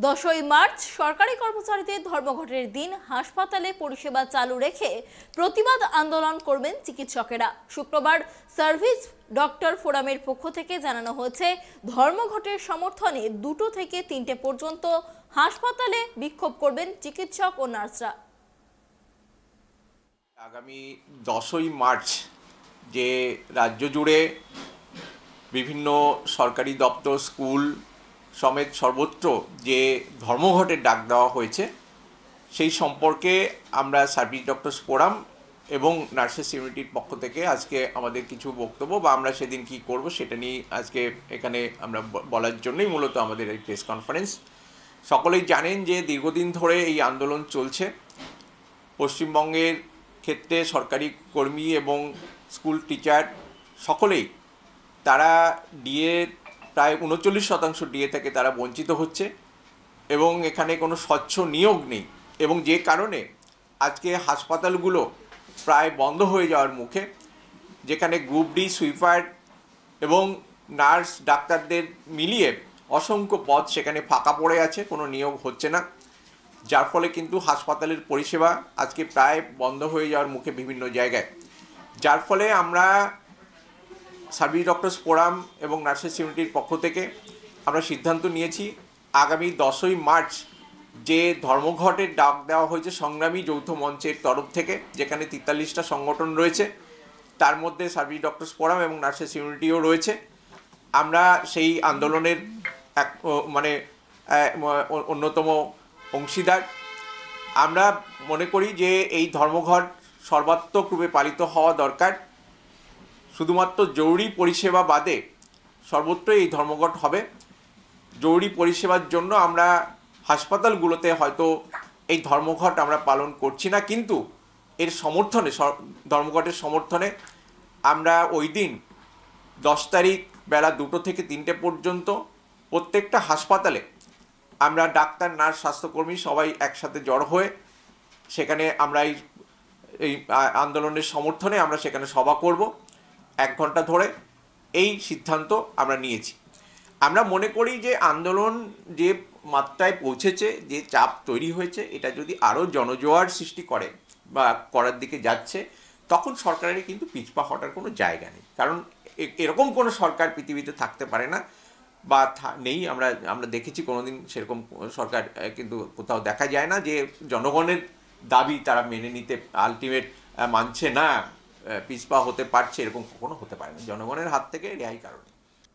10ই March সরকারি কর্মচারীদের ধর্মঘটের দিন হাসপাতালে পরিষেবা চালু রেখে প্রতিবাদ আন্দোলন করবেন চিকিৎসকেরা। শুক্রবার সার্ভিস ডক্টর ফোরামের পক্ষ থেকে জানানো হয়েছে, ধর্মঘটের সমর্থনে 2টো থেকে 3টে পর্যন্ত হাসপাতালে বিক্ষোভ করবেন চিকিৎসক ও নার্সরা। আগামী 10ই মার্চ যে রাজ্য জুড়ে বিভিন্ন সরকারি দপ্তর, স্কুল সমেত সর্বত্র যে ধর্মঘটের ডাক দেওয়া হয়েছে, সেই সম্পর্কে আমরা সার্ভিস ডক্টরস ফোরাম এবং নার্সেস ইউনিটির পক্ষ থেকে আজকে আমাদের কিছু বক্তব্য বা আমরা সেদিন কি করব সেটা নিয়ে আজকে এখানে আমরা বলার জন্যই মূলত আমাদের এই প্রেস কনফারেন্স। সকলেই জানেন যে দীর্ঘদিন ধরে এই আন্দোলন চলছে। পশ্চিমবঙ্গের ক্ষেত্রে সরকারি কর্মী এবং স্কুল টিচার সকলেই তারা ডিএ প্রায় 39% ডিএ থেকে তারা বঞ্চিত হচ্ছে এবং এখানে কোনো স্বচ্ছ নিয়োগ নেই, এবং যে কারণে আজকে হাসপাতালগুলো প্রায় বন্ধ হয়ে যাওয়ার মুখে, যেখানে গ্রুপ ডি, সুইপার এবং নার্স, ডাক্তারদের মিলিয়ে অসংখ্য পদ সেখানে ফাঁকা পড়ে আছে, কোনো নিয়োগ হচ্ছে না, যার ফলে কিন্তু হাসপাতালের পরিষেবা আজকে প্রায় বন্ধ হয়ে যাওয়ার মুখে বিভিন্ন জায়গায়। যার ফলে আমরা সার্ভিস ডক্টরস ফোরাম এবং নার্সেস ইউনিটির পক্ষ থেকে আমরা সিদ্ধান্ত নিয়েছি, আগামী 10ই মার্চ যে ধর্মঘটের ডাক দেওয়া হয়েছে সংগ্রামী যৌথ মঞ্চের তরফ থেকে, যেখানে 43টা সংগঠন রয়েছে, তার মধ্যে সার্ভিস ডক্টরস ফোরাম এবং নার্সেস ইউনিটিও রয়েছে। আমরা সেই আন্দোলনের অন্যতম অংশীদার। আমরা মনে করি যে এই ধর্মঘট সর্বাত্মক রূপে পালিত হওয়া দরকার। শুধুমাত্র জরুরি পরিষেবা বাদে সর্বত্র এই ধর্মঘট হবে। জরুরি পরিষেবার জন্য আমরা হাসপাতালগুলোতে হয়তো এই ধর্মঘট আমরা পালন করছি না, কিন্তু এর সমর্থনে, ধর্মঘটের সমর্থনে আমরা ওই দিন 10 তারিখ বেলা 2টো থেকে 3টে পর্যন্ত প্রত্যেকটা হাসপাতালে আমরা ডাক্তার, নার্স, স্বাস্থ্যকর্মী সবাই একসাথে জড়ো হয়ে সেখানে আমরা এই আন্দোলনের সমর্থনে আমরা সেখানে সভা করব 1 ঘন্টা ধরে। এই সিদ্ধান্ত আমরা নিয়েছি। আমরা মনে করি যে আন্দোলন যে মাত্রায় পৌঁছেছে, যে চাপ তৈরি হয়েছে, এটা যদি আরও জনজোয়ার সৃষ্টি করে বা করার দিকে যাচ্ছে, তখন সরকারের কিন্তু পিছপা হটার কোনো জায়গা নেই। কারণ এরকম কোনো সরকার পৃথিবীতে থাকতে পারে না বা নেই। আমরা দেখেছি কোনোদিন সেরকম সরকার কিন্তু কোথাও দেখা যায় না যে জনগণের দাবি তারা মেনে নিতে আলটিমেট মানছে না, পিছপা হতে পারছে, এরকম কখনো হতে পারে না। জনগণের হাত থেকে রেহাই কারণ।